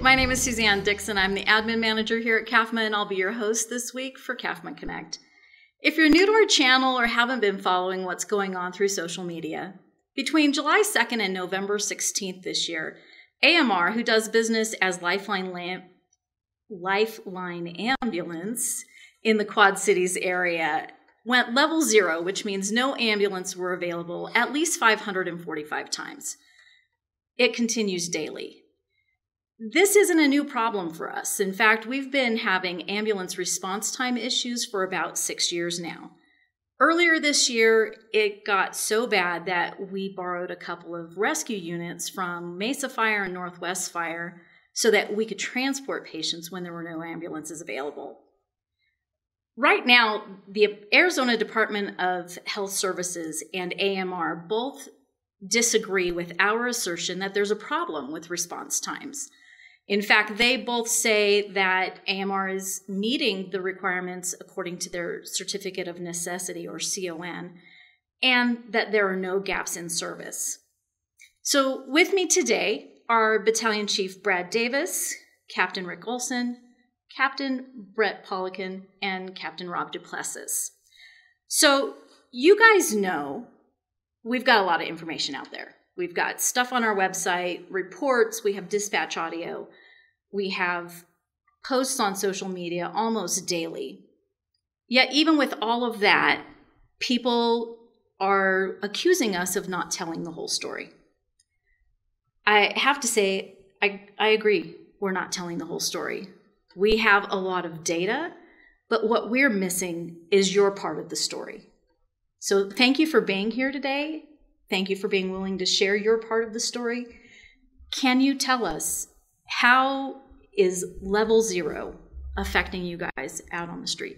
My name is Susanne Dixson. I'm the admin manager here at CAFMA, and I'll be your host this week for CAFMA Connect. If you're new to our channel or haven't been following what's going on through social media, between July 2nd and November 16th this year, AMR, who does business as Lifeline Ambulance in the Quad Cities area, went level 0, which means no ambulance were available at least 545 times. It continues daily. This isn't a new problem for us. In fact, we've been having ambulance response time issues for about 6 years now. Earlier this year, it got so bad that we borrowed a couple of rescue units from Mesa Fire and Northwest Fire so that we could transport patients when there were no ambulances available. Right now, the Arizona Department of Health Services and AMR both disagree with our assertion that there's a problem with response times. In fact, they both say that AMR is meeting the requirements according to their Certificate of Necessity, or CON, and that there are no gaps in service. So with me today are Battalion Chief Brad Davis, Captain Rick Olson, Captain Brett Polican, and Captain Rob Duplessis. So you guys know we've got a lot of information out there. We've got stuff on our website, reports, we have dispatch audio, we have posts on social media almost daily. Yet even with all of that, people are accusing us of not telling the whole story. I have to say, I agree, we're not telling the whole story. We have a lot of data, but what we're missing is your part of the story. So thank you for being here today. Thank you for being willing to share your part of the story. Can you tell us, how is level 0 affecting you guys out on the street?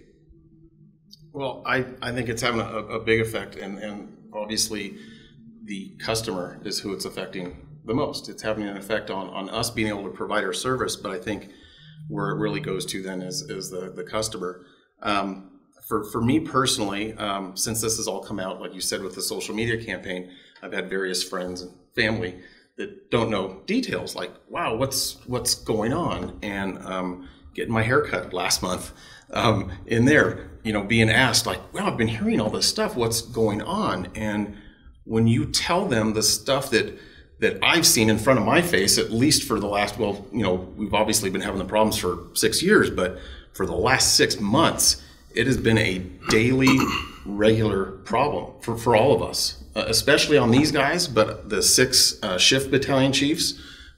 Well, I think it's having a big effect, and obviously the customer is who it's affecting the most. It's having an effect on us being able to provide our service, but I think where it really goes to then is the customer. For me personally, since this has all come out, like you said, with the social media campaign, I've had various friends and family that don't know details, like, wow, what's going on? And getting my hair cut last month in there, being asked, like, wow, I've been hearing all this stuff, what's going on? And when you tell them the stuff that I've seen in front of my face, at least for the last, we've obviously been having the problems for 6 years, but for the last 6 months, it has been a daily, regular problem for all of us, especially on these guys, but the 6 shift battalion chiefs,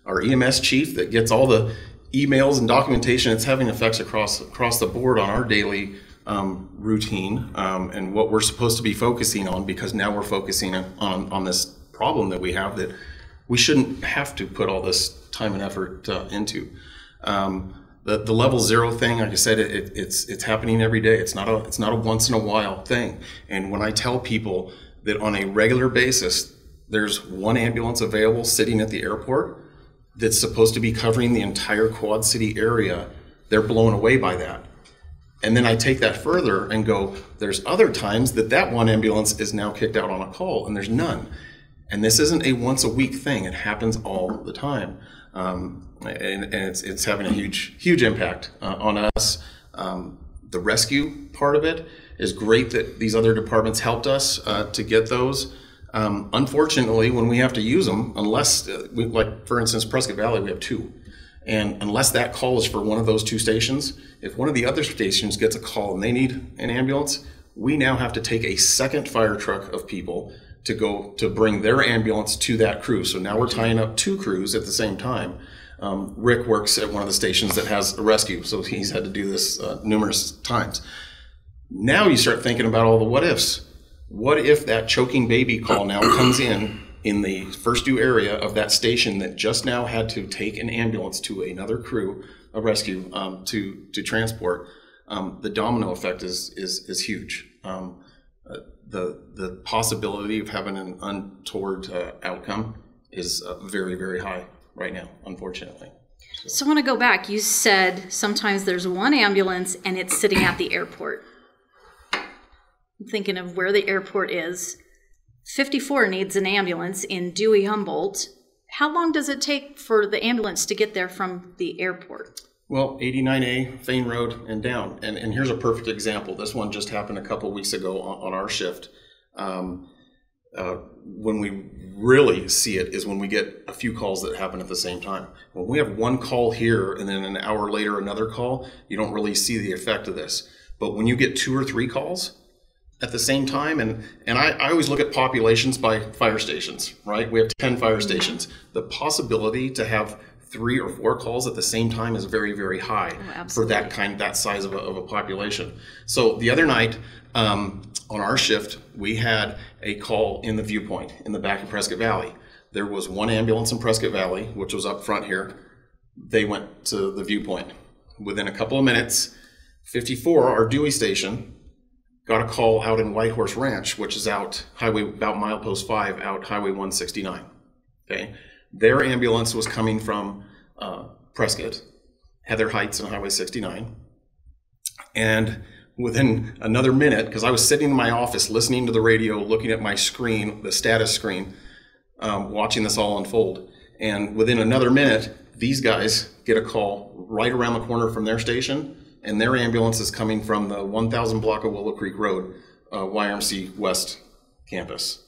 our EMS chief that gets all the emails and documentation, it's having effects across the board on our daily routine and what we're supposed to be focusing on, because now we're focusing on this problem that we have that we shouldn't have to put all this time and effort into. The level 0 thing, like I said, it's happening every day. It's not a once in a while thing. And when I tell people that on a regular basis, there's one ambulance available sitting at the airport that's supposed to be covering the entire Quad City area, they're blown away by that. And then I take that further and go, there's other times that one ambulance is now kicked out on a call and there's none. And this isn't a once a week thing. It happens all the time. And it's having a huge impact on us. The rescue part of it is great that these other departments helped us to get those. Unfortunately, when we have to use them, unless, like for instance, Prescott Valley, we have 2. And unless that call is for one of those 2 stations, if one of the other stations gets a call and they need an ambulance, we now have to take a second fire truck of people to go to bring their ambulance to that crew. So now we're tying up 2 crews at the same time. Rick works at one of the stations that has a rescue, so he's had to do this numerous times. Now you start thinking about all the what ifs. What if that choking baby call now comes in the first due area of that station that just now had to take an ambulance to another crew, a rescue, to transport? The domino effect is huge. The possibility of having an untoward outcome is very, very high right now, unfortunately. So I want to go back. You said sometimes there's one ambulance and it's sitting at the airport. I'm thinking of where the airport is. 54 needs an ambulance in Dewey Humboldt. How long does it take for the ambulance to get there from the airport? Well, 89A, Fane Road, and down. And here's a perfect example. This one just happened a couple weeks ago on our shift. When we really see it is when we get a few calls that happen at the same time. When we have one call here and then an hour later another call, you don't really see the effect of this. But when you get 2 or 3 calls at the same time, and I always look at populations by fire stations, right? We have 10 fire stations. The possibility to have 3 or 4 calls at the same time is very, very high for that size of a population. So the other night, on our shift, we had a call in the viewpoint in the back of Prescott Valley. There was one ambulance in Prescott Valley, which was up front here. They went to the viewpoint. Within a couple of minutes, 54, our Dewey station, got a call out in Whitehorse Ranch, which is out about milepost 5, out Highway 169. Okay, their ambulance was coming from Prescott, Heather Heights and Highway 69, and within another minute, because I was sitting in my office listening to the radio, looking at my screen, the status screen, watching this all unfold. And within another minute, these guys get a call right around the corner from their station, and their ambulance is coming from the 1000 block of Willow Creek Road, YMC West campus.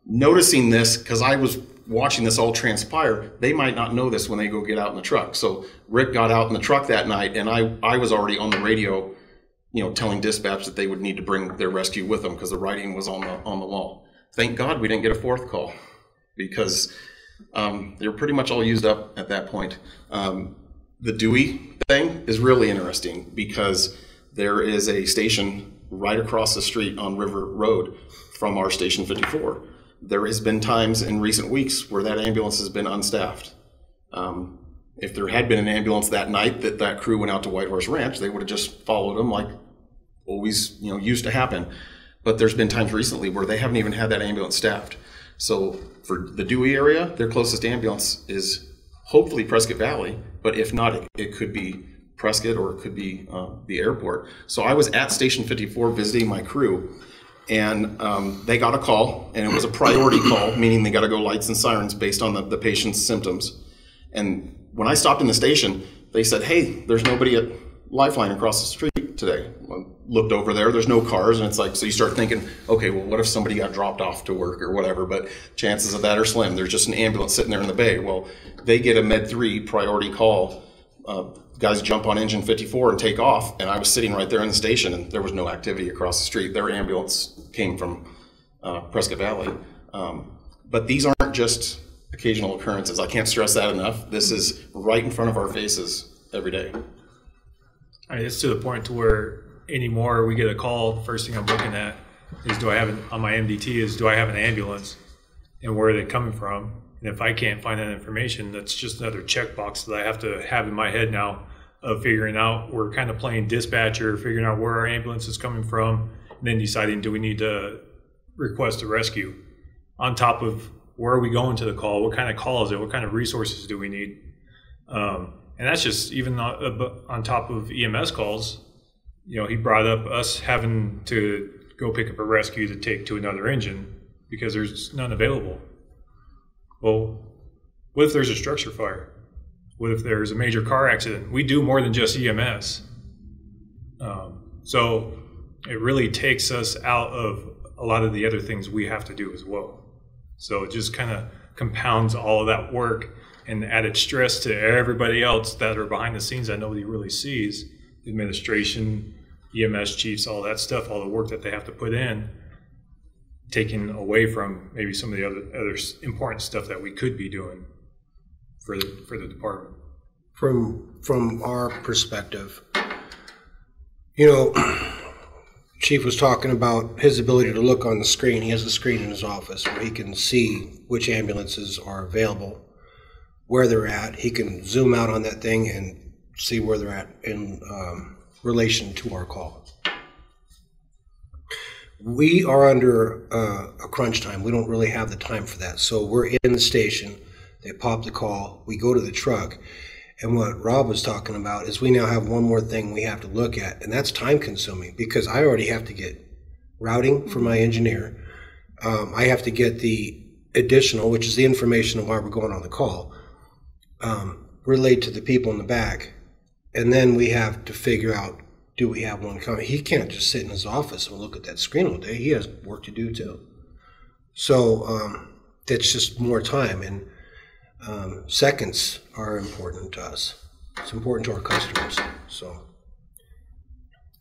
Noticing this, because I was watching this all transpire, they might not know this when they go get out in the truck. So Rick got out in the truck that night, and I was already on the radio, telling dispatch that they would need to bring their rescue with them because the writing was on the wall. Thank God we didn't get a 4th call because they were pretty much all used up at that point. The Dewey thing is really interesting because there is a station right across the street on River Road from our station 54. There has been times in recent weeks where that ambulance has been unstaffed. If there had been an ambulance that night that crew went out to Whitehorse Ranch, they would have just followed them like always, used to happen. But there's been times recently where they haven't even had that ambulance staffed. So for the Dewey area, their closest ambulance is hopefully Prescott Valley, but if not, it could be Prescott or it could be the airport. So I was at Station 54 visiting my crew, and they got a call, and it was a priority call, meaning they got to go lights and sirens based on the patient's symptoms. And when I stopped in the station, they said, hey, there's nobody at Lifeline across the street today. I looked over there's no cars, and it's like, so you start thinking, okay, well, what if somebody got dropped off to work or whatever, but chances of that are slim. There's just an ambulance sitting there in the bay. Well, they get a Med 3 priority call. Guys jump on engine 54 and take off, and I was sitting right there in the station, and there was no activity across the street. Their ambulance came from Prescott Valley. But these aren't just occasional occurrences. I can't stress that enough. This is right in front of our faces every day. It's to the point to where anymore we get a call, the first thing I'm looking at is on my MDT is do I have an ambulance and where are they coming from? And if I can't find that information, that's just another checkbox that I have to have in my head now of figuring out, we're kind of playing dispatcher, figuring out where our ambulance is coming from, and then deciding, do we need to request a rescue? On top of where are we going to the call? What kind of call is it? What kind of resources do we need? And that's just even on top of EMS calls. He brought up us having to go pick up a rescue to take to another engine because there's none available. Well, what if there's a structure fire? What if there's a major car accident? We do more than just EMS. So it really takes us out of a lot of the other things we have to do as well. So it just kind of compounds all of that work and added stress to everybody else that are behind the scenes that nobody really sees. Administration, EMS chiefs, all that stuff, all the work that they have to put in, taken away from maybe some of the other important stuff that we could be doing for the department. From our perspective, Chief was talking about his ability to look on the screen. He has a screen in his office where he can see which ambulances are available, where they're at. He can zoom out on that thing and see where they're at in relation to our call. We are under a crunch time. We don't really have the time for that. So we're in the station. They pop the call. We go to the truck. And what Rob was talking about is we now have one more thing we have to look at, and that's time consuming because I already have to get routing for my engineer. I have to get the additional, which is the information of why we're going on the call, relayed to the people in the back. And then we have to figure out, do we have one coming? He can't just sit in his office and look at that screen all day. He has work to do too. So that's just more time. And seconds are important to us. It's important to our customers. So.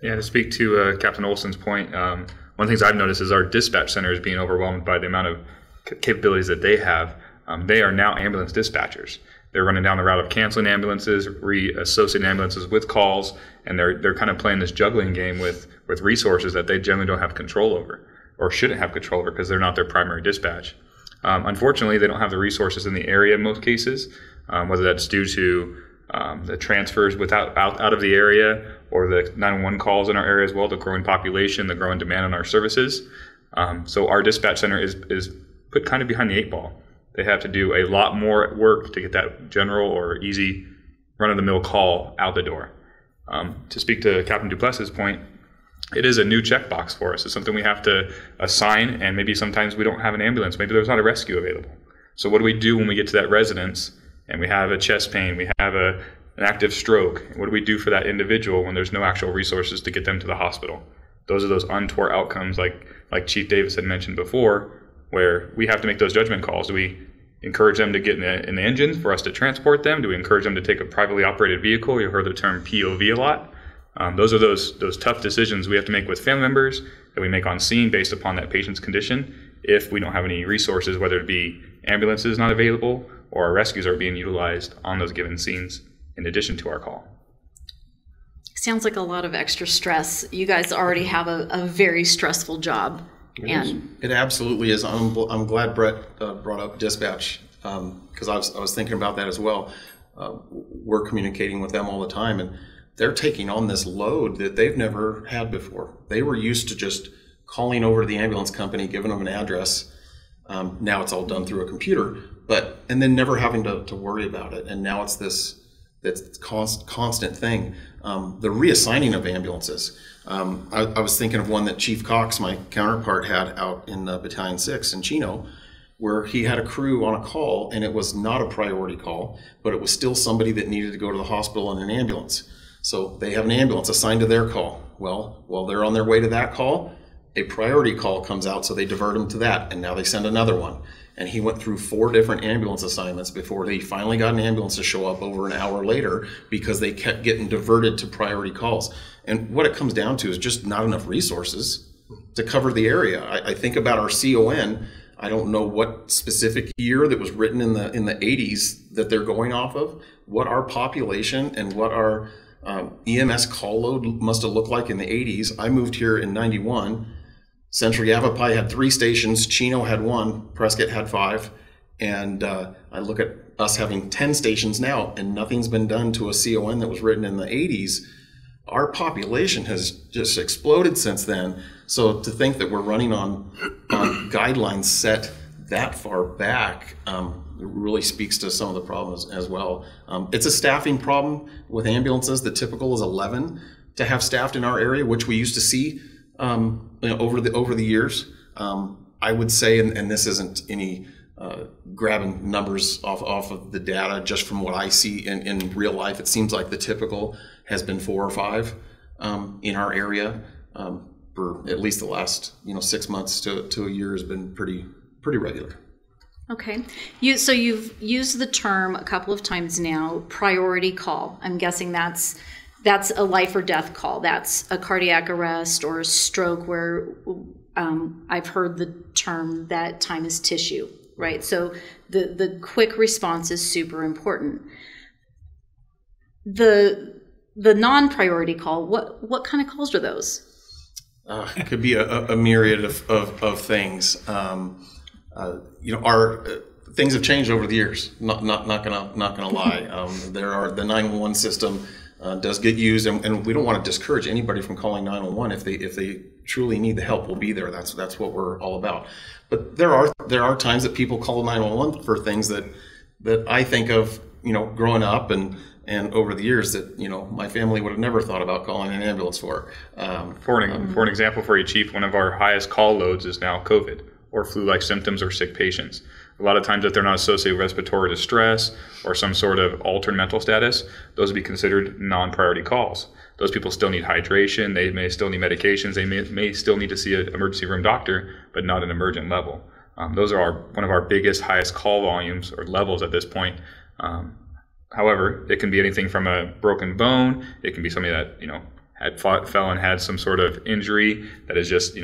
Yeah, to speak to Captain Olson's point, one of the things I've noticed is our dispatch center is being overwhelmed by the amount of capabilities that they have. They are now ambulance dispatchers. They're running down the route of canceling ambulances, reassociating ambulances with calls, and they're kind of playing this juggling game with resources that they generally don't have control over, or shouldn't have control over, because they're not their primary dispatch. Unfortunately, they don't have the resources in the area in most cases, whether that's due to the transfers out of the area, or the 911 calls in our area as well, the growing population, the growing demand on our services. So our dispatch center is put kind of behind the 8 ball. They have to do a lot more work to get that general or easy run-of-the-mill call out the door. To speak to Captain Duplessis' point, it is a new checkbox for us. It's something we have to assign, and maybe sometimes we don't have an ambulance. Maybe there's not a rescue available. So what do we do when we get to that residence and we have a chest pain, we have an active stroke? What do we do for that individual when there's no actual resources to get them to the hospital? Those are those untoward outcomes like Chief Davis had mentioned before, where we have to make those judgment calls. Do we encourage them to get in the engine for us to transport them? Do we encourage them to take a privately operated vehicle? You heard the term POV a lot. Those are those tough decisions we have to make with family members that we make on scene based upon that patient's condition if we don't have any resources, whether it be ambulances not available or our rescues are being utilized on those given scenes in addition to our call. Sounds like a lot of extra stress. You guys already have a very stressful job. It absolutely is. I'm glad Brett brought up dispatch, because I was thinking about that as well. We're communicating with them all the time, and they're taking on this load that they've never had before. They were used to just calling over to the ambulance company, giving them an address. Now it's all done through a computer, and then never having to worry about it. And now it's this constant thing. The reassigning of ambulances. I was thinking of one that Chief Cox, my counterpart, had out in Battalion 6 in Chino, where he had a crew on a call, and it was not a priority call, but it was still somebody that needed to go to the hospital in an ambulance. So they have an ambulance assigned to their call. Well, while they're on their way to that call, a priority call comes out, so they divert them to that, and now they send another one. And he went through 4 different ambulance assignments before they finally got an ambulance to show up over an hour later, because they kept getting diverted to priority calls. And what it comes down to is just not enough resources to cover the area. I think about our CON. I don't know what specific year that was written in the 80s that they're going off of, what our population and what our EMS call load must have looked like in the 80s. I moved here in 91. Central Yavapai had 3 stations, Chino had 1, Prescott had 5, and I look at us having 10 stations now, and nothing's been done to a CON that was written in the 80s. Our population has just exploded since then. So to think that we're running on guidelines set that far back really speaks to some of the problems as well. It's a staffing problem with ambulances. The typical is 11 to have staffed in our area, which we used to see over the years. I would say, and this isn't any grabbing numbers off of the data, just from what I see in real life, it seems like the typical has been 4 or 5 in our area for at least the last 6 months to a year has been pretty regular. Okay. So you've used the term a couple of times now, priority call. I'm guessing that's a life or death call. That's a cardiac arrest or a stroke where I've heard the term that time is tissue, right? So the quick response is super important. The non-priority call, what kind of calls are those? It could be a myriad of things. Our things have changed over the years. Not gonna lie. The 911 system does get used, and we don't want to discourage anybody from calling 911 if they truly need the help. We'll be there. That's what we're all about. But there are times that people call 911 for things that I think of growing up and over the years that my family would have never thought about calling an ambulance for. For an example for you, Chief, one of our highest call loads is now COVID or flu-like symptoms or sick patients. A lot of times if they're not associated with respiratory distress or some sort of altered mental status, those would be considered non-priority calls. Those people still need hydration, they may still need medications, they may still need to see an emergency room doctor, but not an emergent level. Those are one of our biggest, highest call volumes or levels at this point. However, it can be anything from a broken bone, it can be somebody that, fell and had some sort of injury that is just,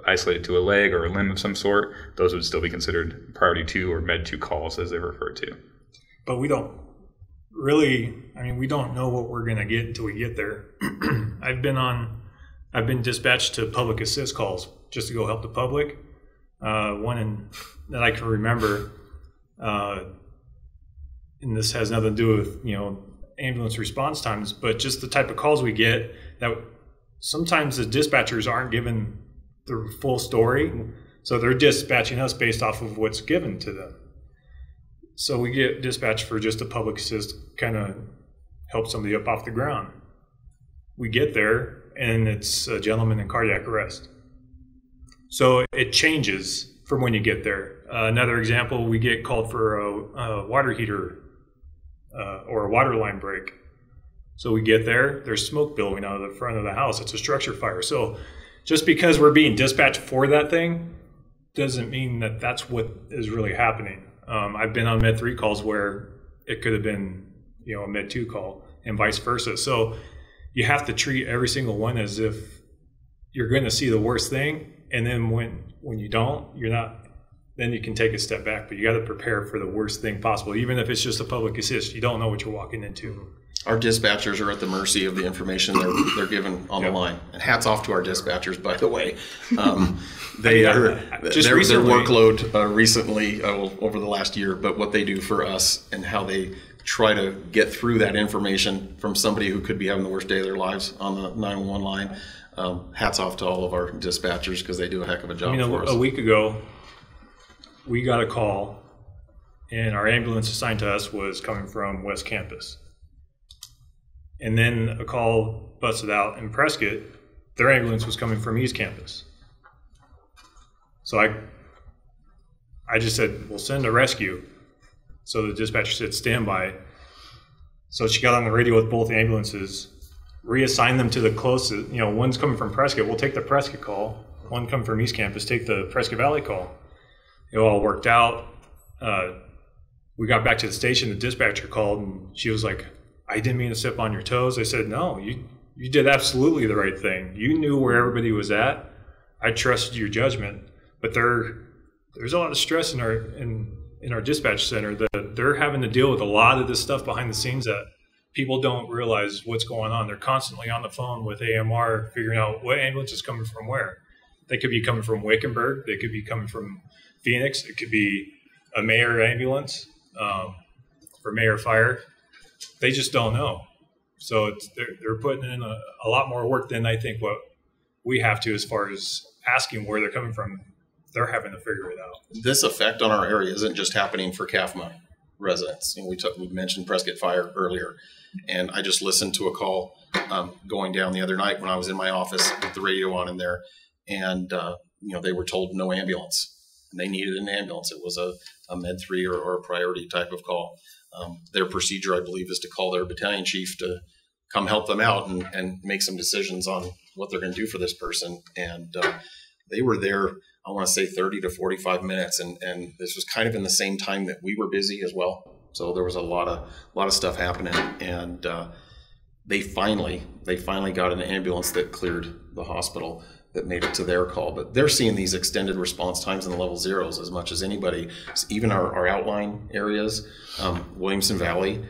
isolated to a leg or a limb of some sort. Those would still be considered priority 2 or med 2 calls as they're referred to. But we don't really, we don't know what we're going to get until we get there. I've been dispatched to public assist calls just to go help the public. That I can remember, and this has nothing to do with, ambulance response times, but just the type of calls we get that sometimes the dispatchers aren't given the full story. So they're dispatching us based off of what's given to them. So we get dispatched for just a public assist, kind of help somebody up off the ground. We get there and it's a gentleman in cardiac arrest. So it changes from when you get there. Another example, we get called for a water heater or a water line break. So we get there, there's smoke billowing out of the front of the house. It's a structure fire. So just because we're being dispatched for that thing doesn't mean that that's what is really happening. I've been on Med 3 calls where it could have been, a Med 2 call and vice versa. So you have to treat every single one as if you're going to see the worst thing. And then when you don't, then you can take a step back, but you got to prepare for the worst thing possible. Even if it's just a public assist, you don't know what you're walking into. Our dispatchers are at the mercy of the information they're given on the line. And hats off to our dispatchers, by the way. Their workload recently, over the last year, but what they do for us and how they try to get through that information from somebody who could be having the worst day of their lives on the 911 line. Hats off to all of our dispatchers because they do a heck of a job for us. A week ago, we got a call, and our ambulance assigned to us was coming from West Campus. And then a call busted out in Prescott. Their ambulance was coming from East Campus. So I just said, we'll send a rescue. So the dispatcher said, stand by. So she got on the radio with both ambulances, reassigned them to the closest, one's coming from Prescott, we'll take the Prescott call. One coming from East Campus, take the Prescott Valley call. It all worked out. We got back to the station, the dispatcher called, and she was like, I didn't mean to step on your toes. I said, no, you did absolutely the right thing. You knew where everybody was at. I trusted your judgment. But there's a lot of stress in our dispatch center that they're having to deal with a lot of this stuff behind the scenes that people don't realize what's going on. They're constantly on the phone with AMR figuring out what ambulance is coming from where. They could be coming from Wickenburg. They could be coming from Phoenix. It could be a mayor ambulance for mayor fire. They just don't know. So they're putting in a lot more work than I think what we have to as far as asking where they're coming from. They're having to figure it out. This effect on our area isn't just happening for CAFMA residents. We mentioned Prescott Fire earlier, and I just listened to a call going down the other night when I was in my office with the radio on in there, and they were told no ambulance. And they needed an ambulance. It was a Med 3 or a priority type of call. Their procedure, I believe, is to call their battalion chief to come help them out and make some decisions on what they're going to do for this person. And they were there, I want to say 30 to 45 minutes. And this was kind of in the same time that we were busy as well. So there was a lot of stuff happening. And they finally got an ambulance that cleared the hospital, that made it to their call. But they're seeing these extended response times in the level zeros as much as anybody. Even our outlying areas, Williamson Valley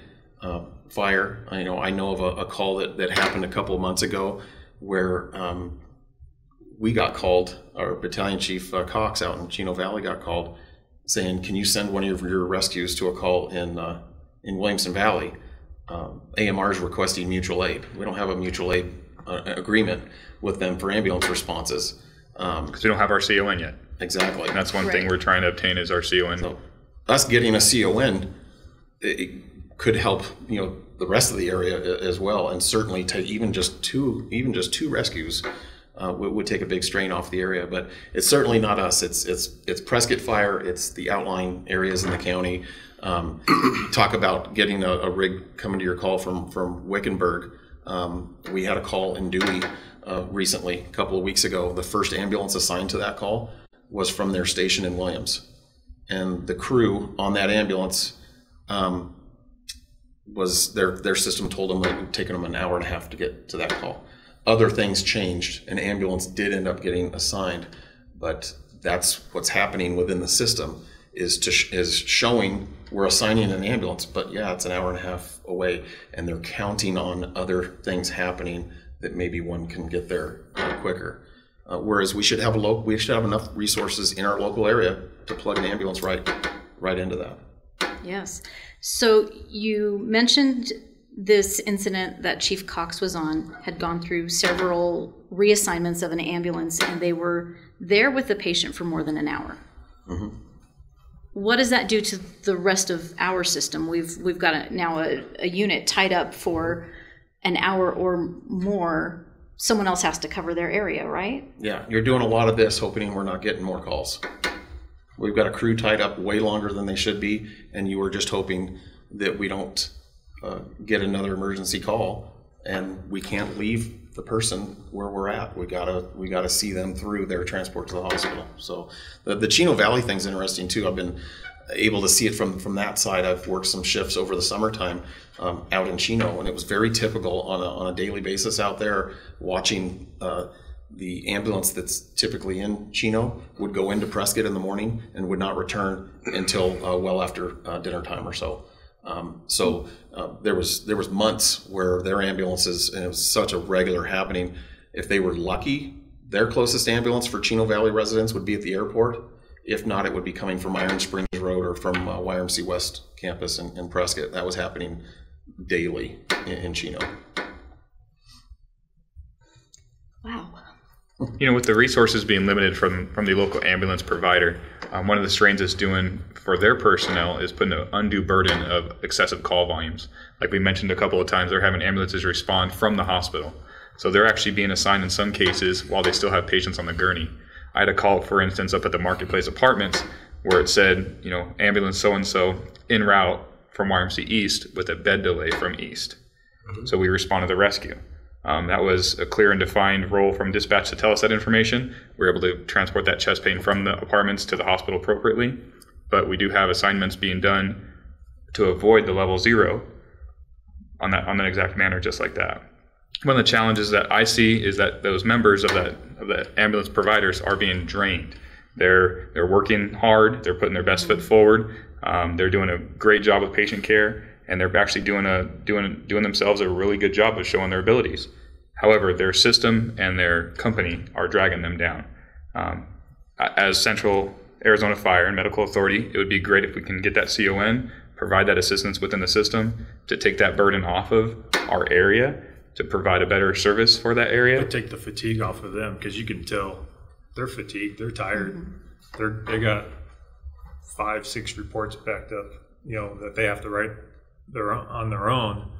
fire. I know of a call that happened a couple of months ago where we got called, our battalion chief Cox out in Chino Valley got called saying, can you send one of your rescues to a call in Williamson Valley? AMR is requesting mutual aid. We don't have a mutual aid agreement with them for ambulance responses. Because we don't have our CON yet. Exactly. And that's one thing we're trying to obtain is our CON. So us getting a CON, it could help the rest of the area as well, and certainly take even just two rescues would take a big strain off the area. But it's certainly not us. It's Prescott Fire. It's the outlying areas in the county. You talk about getting a rig coming to your call from Wickenburg. We had a call in Dewey recently, a couple of weeks ago. The first ambulance assigned to that call was from their station in Williams. And the crew on that ambulance was their system told them that it would take them an hour and a half to get to that call. Other things changed. An ambulance did end up getting assigned, but that's what's happening within the system is showing we're assigning an ambulance, but yeah, it's an hour and a half away, and they're counting on other things happening that maybe one can get there quicker. Whereas we should have enough resources in our local area to plug an ambulance right into that. Yes. So you mentioned this incident that Chief Cox was on had gone through several reassignments of an ambulance, and they were there with the patient for more than an hour. Mm-hmm. What does that do to the rest of our system? We've got now a unit tied up for an hour or more. Someone else has to cover their area, right? Yeah, you're doing a lot of this hoping we're not getting more calls. We've got a crew tied up way longer than they should be, and you were just hoping that we don't get another emergency call, and we can't leave the person where we're at. We gotta see them through their transport to the hospital. So the Chino Valley thing's interesting too. I've been able to see it from that side. I've worked some shifts over the summertime out in Chino, and it was very typical on a daily basis out there watching the ambulance that's typically in Chino would go into Prescott in the morning and would not return until well after dinner time or so. There was months where their ambulances, and it was such a regular happening, if they were lucky, their closest ambulance for Chino Valley residents would be at the airport. If not, it would be coming from Iron Springs Road or from YMC West campus in Prescott. That was happening daily in Chino. Wow. You know, with the resources being limited from the local ambulance provider, one of the strains it's doing for their personnel is putting an undue burden of excessive call volumes. Like we mentioned a couple of times, they're having ambulances respond from the hospital. So they're actually being assigned in some cases while they still have patients on the gurney. I had a call, for instance, up at the Marketplace Apartments where it said, you know, ambulance so-and-so en route from YMC East with a bed delay from East. Mm-hmm. So we responded to the rescue. That was a clear and defined role from dispatch to tell us that information. We were able to transport that chest pain from the apartments to the hospital appropriately. But we do have assignments being done to avoid the level 0 on that exact manner, just like that. One of the challenges that I see is that those members of the ambulance providers are being drained. They're working hard. They're putting their best foot forward. They're doing a great job of patient care, and they're actually doing themselves a really good job of showing their abilities. However, their system and their company are dragging them down. As Central Arizona Fire and Medical Authority, it would be great if we can get that CON, provide that assistance within the system to take that burden off of our area, to provide a better service for that area. But take the fatigue off of them, because you can tell they're fatigued, they're tired, they got 5-6 reports backed up, you know, that they have to write on their own.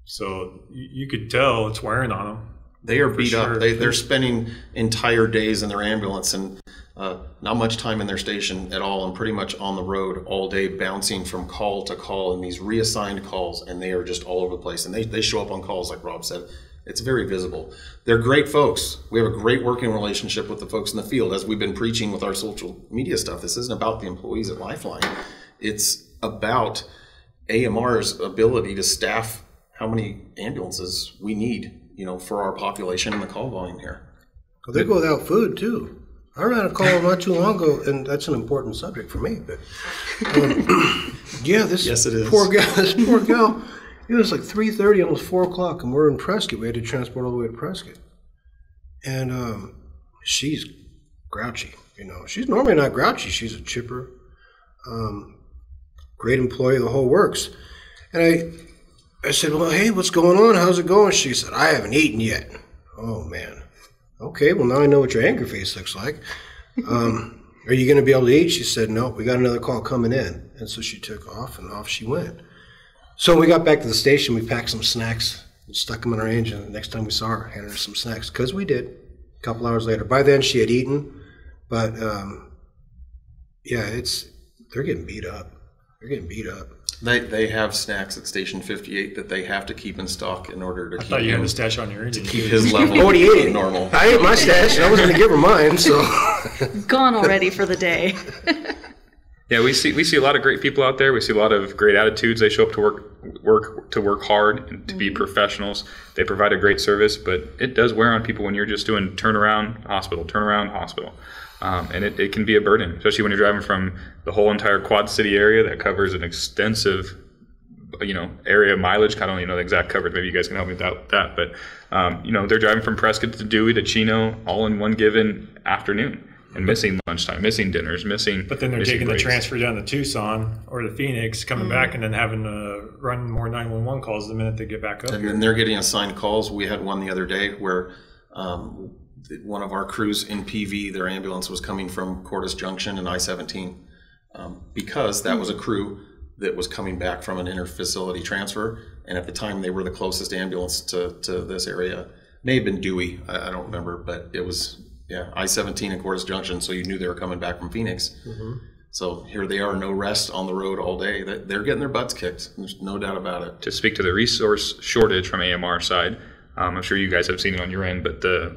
So you could tell it's wearing on them. They are beat up. They're spending entire days in their ambulance and not much time in their station at all, and pretty much on the road all day, bouncing from call to call and these reassigned calls, and they are just all over the place. And they show up on calls, like Rob said. It's very visible. They're great folks. We have a great working relationship with the folks in the field, as we've been preaching with our social media stuff. This isn't about the employees at Lifeline. It's about AMR's ability to staff how many ambulances we need, you know, for our population and the call volume here. Well, they go without food too. I ran a call not too long ago, and that's an important subject for me. But yeah, yes, it is. Poor gal. It was like 3:30, almost 4 o'clock, and we're in Prescott. We had to transport all the way to Prescott, and she's grouchy. You know, she's normally not grouchy. She's a chipper, great employee, the whole works. And I said, well, hey, what's going on? How's it going? She said, I haven't eaten yet. Oh, man. Okay, well, now I know what your anger face looks like. Are you going to be able to eat? She said, no, we got another call coming in. And so she took off, and off she went. So when we got back to the station, we packed some snacks and stuck them in our engine. The next time we saw her, handed her some snacks, because we did. A couple hours later. By then she had eaten, but yeah, they're getting beat up. They're getting beat up. They have snacks at Station 58 that they have to keep in stock in order to thought you had a stash on your engine. keep his level Already ate it. normal. I ate my stash. I was going to give her mine, so. Gone already for the day. Yeah, we see a lot of great people out there. We see a lot of great attitudes. They show up to work hard and to be professionals. They provide a great service, but it does wear on people when you're just doing turnaround hospital. And it can be a burden, especially when you're driving from the whole entire Quad City area that covers an extensive, area mileage. I don't even know the exact coverage. Maybe you guys can help me with that. But, they're driving from Prescott to Dewey to Chino all in one given afternoon and missing lunchtime, missing dinners, missing. But then they're taking breaks. the transfer down to Tucson or to Phoenix, coming back and then having to run more 911 calls the minute they get back up. And here. then they're getting assigned calls. We had one the other day where one of our crews in PV, their ambulance was coming from Cordes Junction and I-17 because that was a crew that was coming back from an inter-facility transfer. And at the time, they were the closest ambulance to this area. May have been Dewey, I don't remember, but it was, I-17 and Cordes Junction, so you knew they were coming back from Phoenix. Mm-hmm. So here they are, no rest on the road all day. They're getting their butts kicked. There's no doubt about it. To speak to the resource shortage from AMR side, I'm sure you guys have seen it on your end, but the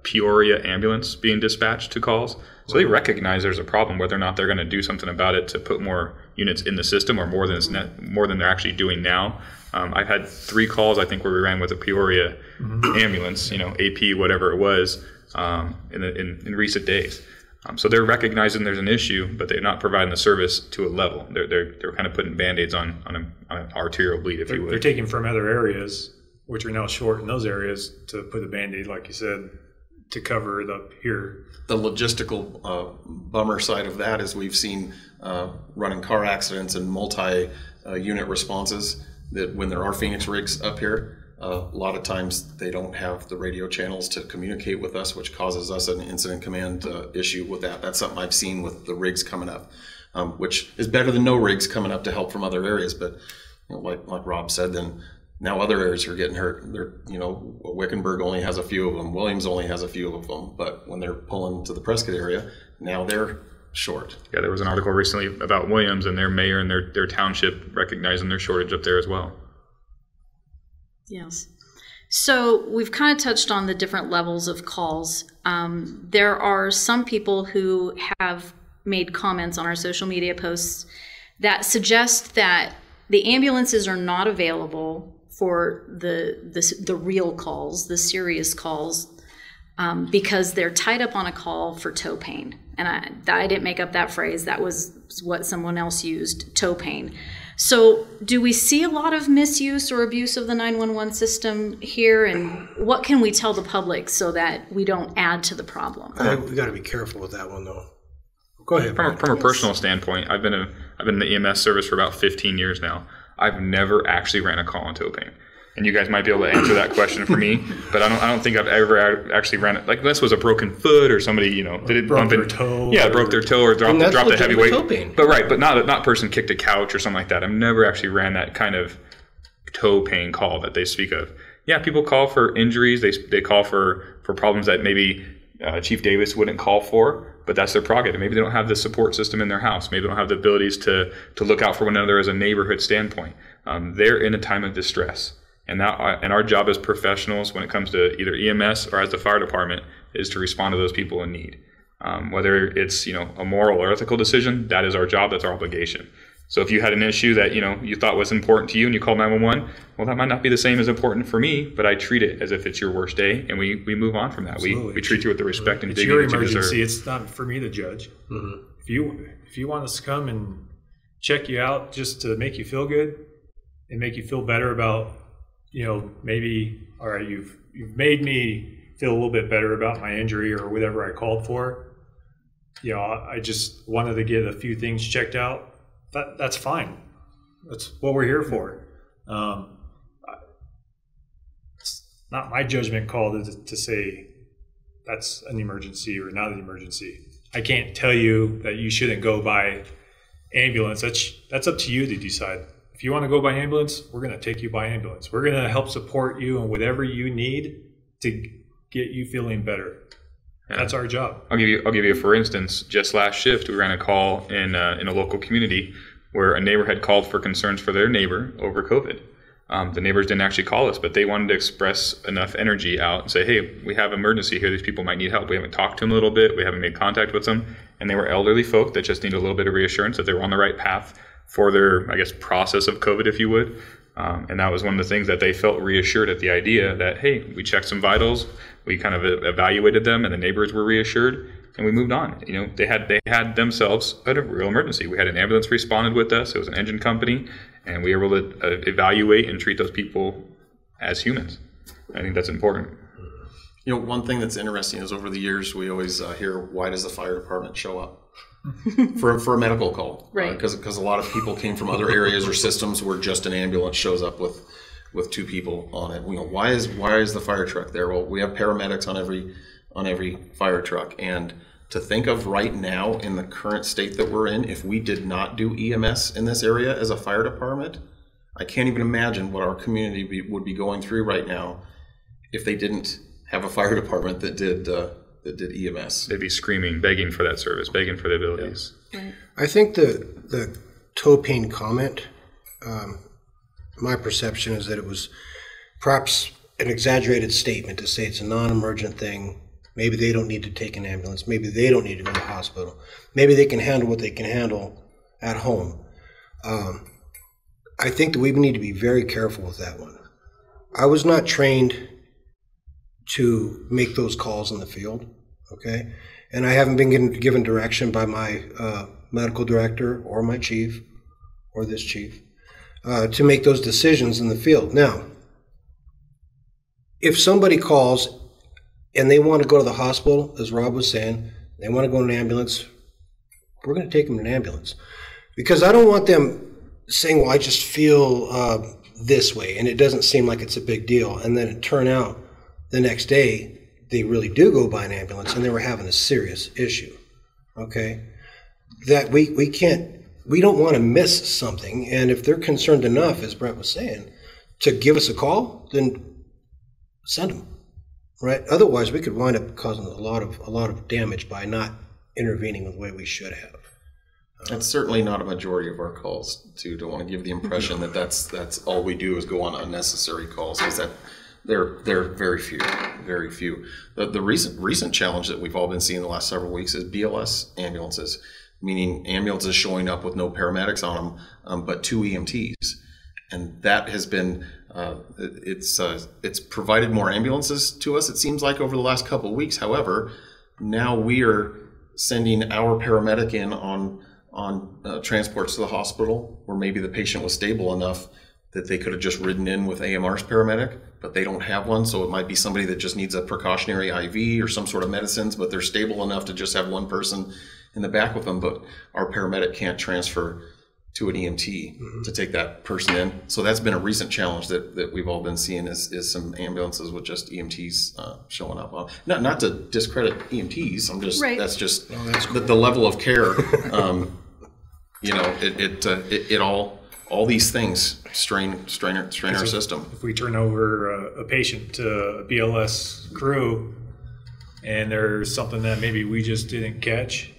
Peoria ambulance being dispatched to calls. So they recognize there's a problem, whether or not they're going to do something about it to put more units in the system or more than they're actually doing now. I've had 3 calls, I think, where we ran with a Peoria ambulance, AP, whatever it was, in recent days. So they're recognizing there's an issue, but they're not providing the service to a level. They're kind of putting Band-Aids on an arterial bleed, if you would. They're taking from other areas, which are now short in those areas, to put a Band-Aid, like you said, to cover it up here. The logistical bummer side of that is we've seen running car accidents and multi-unit responses that when there are Phoenix rigs up here, a lot of times they don't have the radio channels to communicate with us, which causes us an incident command issue with that. That's something I've seen with the rigs coming up, which is better than no rigs coming up to help from other areas. But like Rob said, then now other areas are getting hurt. Wickenburg only has a few of them. Williams only has a few of them. But when they're pulling to the Prescott area, now they're short. Yeah, there was an article recently about Williams and their mayor and their township recognizing their shortage up there as well. Yes. So we've kind of touched on the different levels of calls. There are some people who have made comments on our social media posts that suggest that the ambulances are not available for the real calls, the serious calls, because they're tied up on a call for toe pain. And I didn't make up that phrase. That was what someone else used, toe pain. So do we see a lot of misuse or abuse of the 911 system here? And what can we tell the public so that we don't add to the problem? We got to be careful with that one, though. Go ahead. From a personal standpoint, I've been in the EMS service for about 15 years now. I've never actually ran a call on toe pain. And you guys might be able to answer that question for me, but I don't think I've ever actually ran it. Like this was a broken foot or somebody, did it broke bump their in, toe. Yeah, broke their toe or dropped a heavy weight. Toe pain. But not person kicked a couch or something like that. I've never actually ran that kind of toe pain call that they speak of. Yeah, people call for injuries. They call for problems that maybe Chief Davis wouldn't call for, but that's their prerogative. Maybe they don't have the support system in their house. Maybe they don't have the abilities to look out for one another as a neighborhood standpoint. They're in a time of distress. And our job as professionals when it comes to either EMS or as the fire department is to respond to those people in need. Whether it's, a moral or ethical decision, that is our job, that's our obligation. So if you had an issue that, you thought was important to you and you called 911, well, that might not be the same as important for me, but I treat it as if it's your worst day and we move on from that. We treat you with the respect and dignity you deserve. It's your emergency. It's not for me to judge. Mm-hmm. If you want us to come and check you out just to make you feel good and make you feel better about, maybe, all right, you've made me feel a little bit better about my injury or whatever I called for. I just wanted to get a few things checked out. That's fine. That's what we're here for. It's not my judgment call to say that's an emergency or not an emergency. I can't tell you that you shouldn't go by ambulance. That's up to you to decide. If you want to go by ambulance, we're going to take you by ambulance. We're going to help support you in whatever you need to get you feeling better. Yeah. That's our job. I'll give you for instance. Just last shift, we ran a call in a local community where a neighbor had called for concerns for their neighbor over COVID. The neighbors didn't actually call us, but they wanted to express enough energy out and say, hey, we have emergency here. These people might need help. We haven't talked to them a little bit. We haven't made contact with them. And they were elderly folk that just need a little bit of reassurance that they were on the right path for their, I guess, process of COVID, if you would. And that was one of the things that they felt reassured at the idea that, hey, we checked some vitals, we kind of evaluated them, and the neighbors were reassured, and we moved on. You know, they had themselves a real emergency. We had an ambulance responded with us. It was an engine company, and we were able to evaluate and treat those people as humans. I think that's important. You know, one thing that's interesting is over the years we always hear, why does the fire department show up for a medical call? Right. Because a lot of people came from other areas or systems where just an ambulance shows up with two people on it. You know, why is the fire truck there? Well, we have paramedics on every fire truck, and to think of right now in the current state that we're in, if we did not do EMS in this area as a fire department, I can't even imagine what our community would be going through right now if they didn't have a fire department that did EMS. They'd be screaming, begging for that service, begging for the abilities. Right. I think the toe pain comment, my perception is that it was perhaps an exaggerated statement to say it's a non-emergent thing. Maybe they don't need to take an ambulance. Maybe they don't need to go to the hospital. Maybe they can handle what they can handle at home. I think that we need to be very careful with that one. I was not trained to make those calls in the field, okay? And I haven't been given direction by my medical director or my chief or this chief to make those decisions in the field. Now, if somebody calls and they want to go to the hospital, as Rob was saying, they want to go in an ambulance, we're going to take them in an ambulance. Because I don't want them saying, well, I just feel this way, and it doesn't seem like it's a big deal. And then it turn out the next day, they really do go by an ambulance, and they were having a serious issue, okay? That we don't want to miss something. And if they're concerned enough, as Brett was saying, to give us a call, then send them. Right. Otherwise, we could wind up causing a lot of damage by not intervening the way we should have. That's certainly not a majority of our calls. To don't want to give the impression that that's all we do is go on unnecessary calls. Is that they're very few, very few. The recent challenge that we've all been seeing the last several weeks is BLS ambulances, meaning ambulances showing up with no paramedics on them, but 2 EMTs, and that has been. It's provided more ambulances to us, it seems like, over the last couple of weeks. However, now we are sending our paramedic in on transports to the hospital where maybe the patient was stable enough that they could have just ridden in with AMR's paramedic, but they don't have one. So it might be somebody that just needs a precautionary IV or some sort of medicines, but they're stable enough to just have one person in the back with them. But our paramedic can't transfer to an EMT to take that person in. So that's been a recent challenge that we've all been seeing is some ambulances with just EMTs showing up. Not to discredit EMTs, I'm just, right. That's just the level of care, you know, it all these things strain our system. If we turn over a patient to a BLS crew and there's something that maybe we just didn't catch,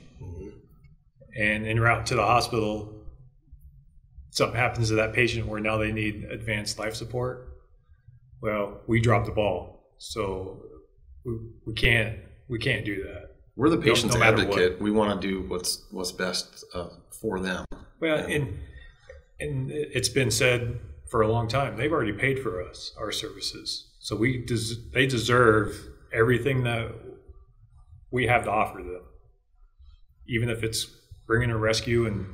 and en route to the hospital, something happens to that patient where now they need advanced life support, well, we dropped the ball. So we can't do that. We're the patient's advocate. We want to do what's best for them. Well, and it's been said for a long time, they've already paid for our services. So they deserve everything that we have to offer them, even if it's bringing a rescue and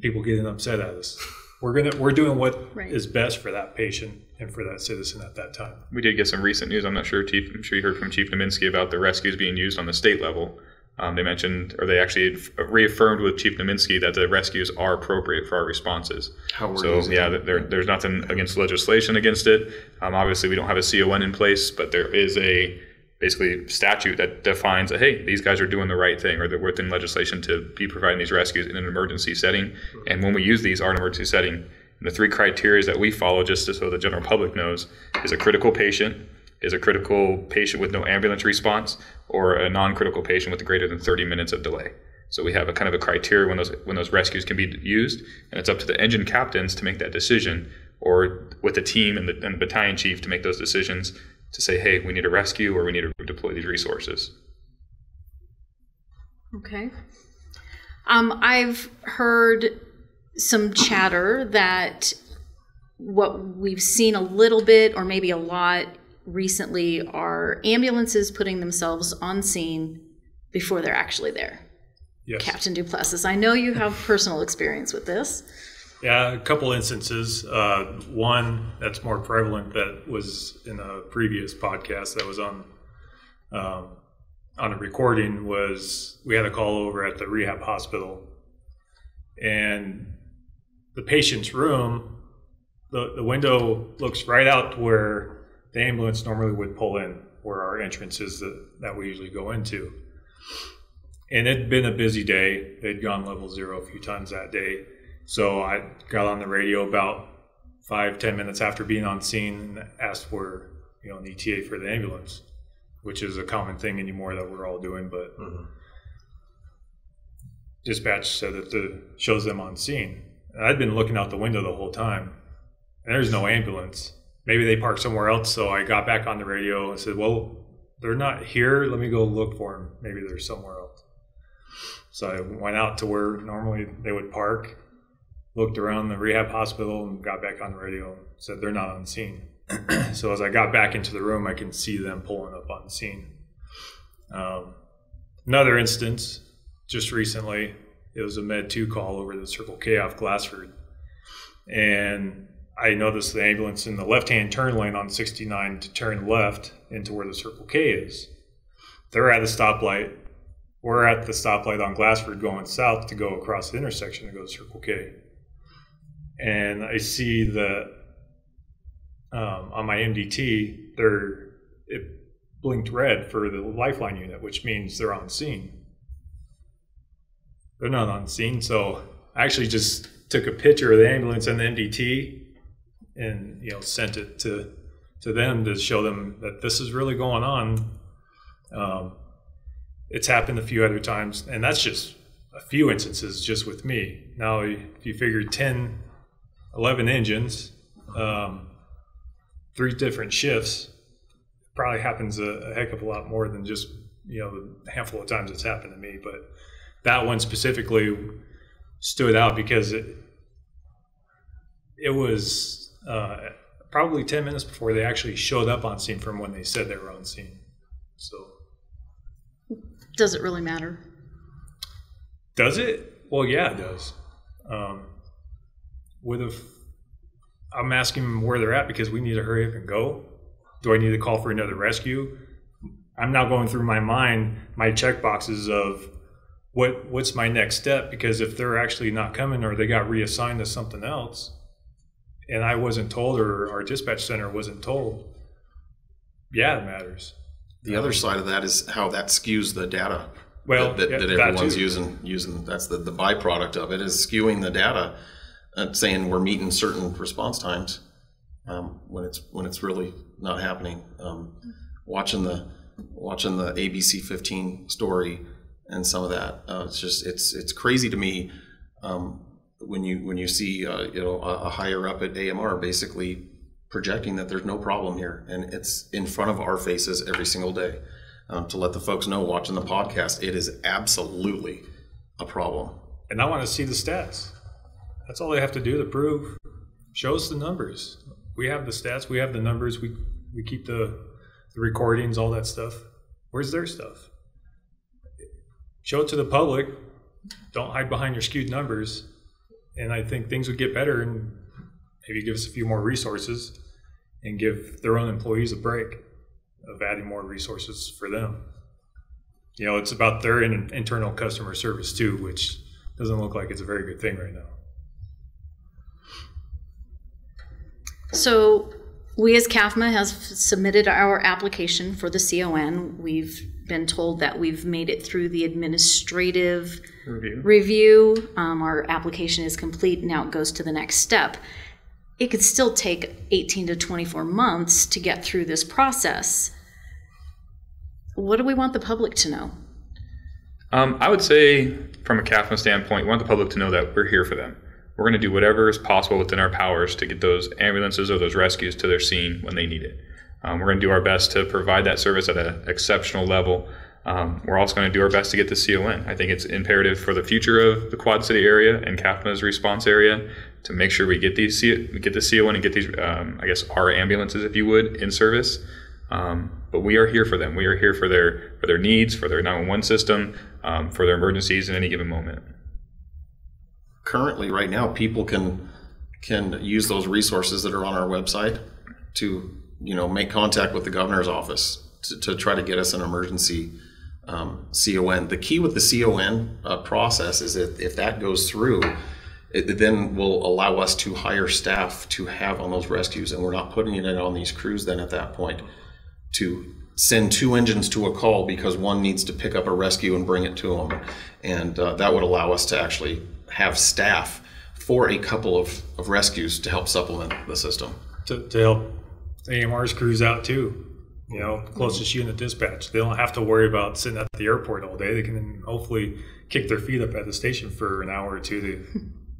people getting upset at us. We're doing what is best for that patient and for that citizen at that time. We did get some recent news. I'm sure you heard from Chief Naminsky about the rescues being used on the state level. They mentioned, or they actually reaffirmed with Chief Naminsky that the rescues are appropriate for our responses. There's nothing against legislation against it. Obviously, we don't have a CON in place, but there is a basically statute that defines that, hey, these guys are doing the right thing, or they're within legislation to be providing these rescues in an emergency setting. And when we use these are in an emergency setting, and the 3 criteria that we follow, just so the general public knows, is a critical patient, is a critical patient with no ambulance response or a non-critical patient with greater than 30 minutes of delay. So we have a kind of a criteria when those rescues can be used, and it's up to the engine captains to make that decision, or with the team and the battalion chief to make those decisions to say, hey, we need a rescue or we need to deploy these resources. Okay. I've heard some chatter that what we've seen a little bit or maybe a lot recently are ambulances putting themselves on scene before they're actually there. Yes. Captain Duplessis, I know you have personal experience with this. Yeah, a couple instances. One that's more prevalent that was in a previous podcast that was on a recording was we had a call over at the rehab hospital, and the patient's room, the window looks right out to where the ambulance normally would pull in, where our entrance is that we usually go into. And it'd been a busy day. They'd gone level 0 a few times that day. So I got on the radio about 5-10 minutes after being on scene and asked for an ETA for the ambulance, which is a common thing anymore that we're all doing. But dispatch said that shows them on scene. And I'd been looking out the window the whole time, and there's no ambulance. Maybe they parked somewhere else. So I got back on the radio and said, well, they're not here. Let me go look for them. Maybe they're somewhere else. So I went out to where normally they would park, looked around the rehab hospital, and got back on the radio and said they're not on scene. So as I got back into the room, I can see them pulling up on scene. Another instance, just recently, it was a Med 2 call over the Circle K off Glassford. And I noticed the ambulance in the left-hand turn lane on 69 to turn left into where the Circle K is. They're at a stoplight. We're at the stoplight on Glassford going south to go across the intersection to go to Circle K. And I see that on my MDT, it blinked red for the lifeline unit, which means they're on scene. They're not on scene, so I actually just took a picture of the ambulance and the MDT and sent it to them to show them that this is really going on. It's happened a few other times, and that's just a few instances just with me. Now, if you figure 10, 11 engines, 3 different shifts, it probably happens a heck of a lot more than just the handful of times it's happened to me. But that one specifically stood out because it was probably 10 minutes before they actually showed up on scene from when they said they were on scene. So. Does it really matter? Does it? Well, yeah, it does. I'm asking them where they're at because we need to hurry up and go. Do I need to call for another rescue? I'm now going through my mind, my check boxes of what's my next step, because if they're actually not coming or they got reassigned to something else and I wasn't told or our dispatch center wasn't told, yeah, it matters. The other side of that is how that skews the data that everyone's using. That's the byproduct of it, is skewing the data and saying we're meeting certain response times when it's really not happening. Watching the ABC 15 story and some of that, it's crazy to me when you see a higher up at AMR basically projecting that there's no problem here, and it's in front of our faces every single day. To let the folks know watching the podcast, it is absolutely a problem. And I want to see the stats. That's all they have to do to prove. Show us the numbers. We have the stats. We have the numbers. We keep the recordings, all that stuff. Where's their stuff? Show it to the public. Don't hide behind your skewed numbers. And I think things would get better, and maybe give us a few more resources and give their own employees a break of adding more resources for them. It's about their internal customer service too, which doesn't look like it's a very good thing right now. So we as CAFMA has submitted our application for the CON. We've been told that we've made it through the administrative review. Our application is complete. Now it goes to the next step. it could still take 18 to 24 months to get through this process. What do we want the public to know? I would say from a CAFMA standpoint, we want the public to know that we're here for them. We're going to do whatever is possible within our powers to get those ambulances or those rescues to their scene when they need it. We're going to do our best to provide that service at an exceptional level. We're also going to do our best to get the CON. I think it's imperative for the future of the Quad City area and CAFMA's response area to make sure we get the CON and get these, I guess, our ambulances, if you would, in service. But we are here for them. We are here for their needs, for their 911 system, for their emergencies in any given moment. Currently, right now, people can use those resources that are on our website to, make contact with the governor's office to try to get us an emergency CON. The key with the CON process is that if that goes through, it then will allow us to hire staff to have on those rescues, and we're not putting it on these crews then at that point to send 2 engines to a call because one needs to pick up a rescue and bring it to them. And that would allow us to actually have staff for a couple of rescues to help supplement the system. To help AMR's crews out too. Closest unit dispatch. They don't have to worry about sitting at the airport all day. They can hopefully kick their feet up at the station for an hour or two to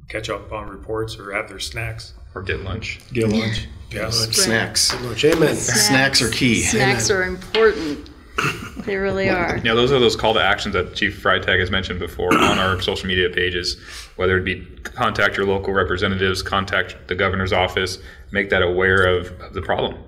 catch up on reports or have their snacks. Or get lunch. Get lunch. Yeah. Snacks. Lunch. Amen. Snacks are key. Snacks are important. They really are. Yeah, those are those call to actions that Chief Freitag has mentioned before on our social media pages, whether it be contact your local representatives, contact the governor's office, make that aware of the problem.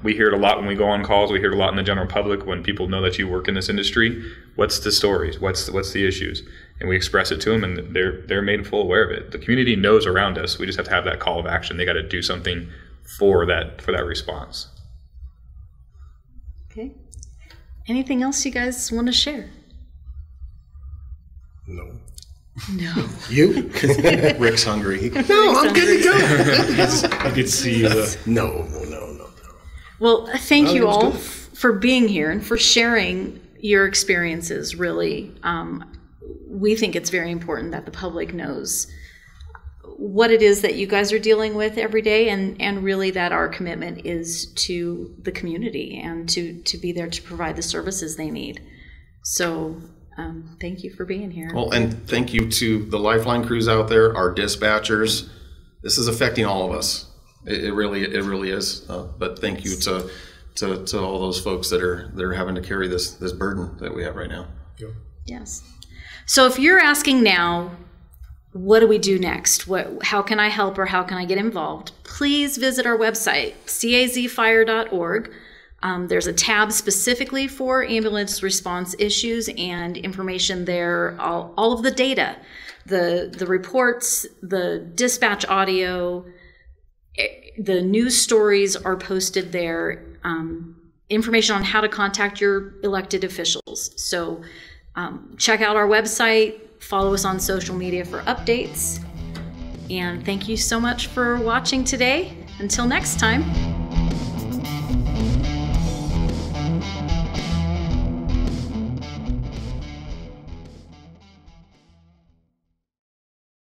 We hear it a lot when we go on calls. We hear it a lot in the general public when people know that you work in this industry. What's the stories? What's the issues? And we express it to them, and they're made full aware of it. The community knows around us. We just have to have that call of action. They got to do something for that response. Okay. Anything else you guys want to share? No. No. You? Rick's hungry. No, I'm good to go. I could see the... No. Well, thank you all good. for being here and for sharing your experiences, really. We think it's very important that the public knows what it is that you guys are dealing with every day, and really that our commitment is to the community and to be there to provide the services they need. So thank you for being here. Well, and thank you to the Lifeline crews out there, our dispatchers. This is affecting all of us. It really is. But thank you to all those folks that are having to carry this burden that we have right now. Yes. So if you're asking now, what do we do next? How can I help or how can I get involved? Please visit our website, cazfire.org. There's a tab specifically for ambulance response issues and information there, all of the data, the reports, the dispatch audio, the news stories are posted there, information on how to contact your elected officials. So check out our website, follow us on social media for updates, and thank you so much for watching today. Until next time.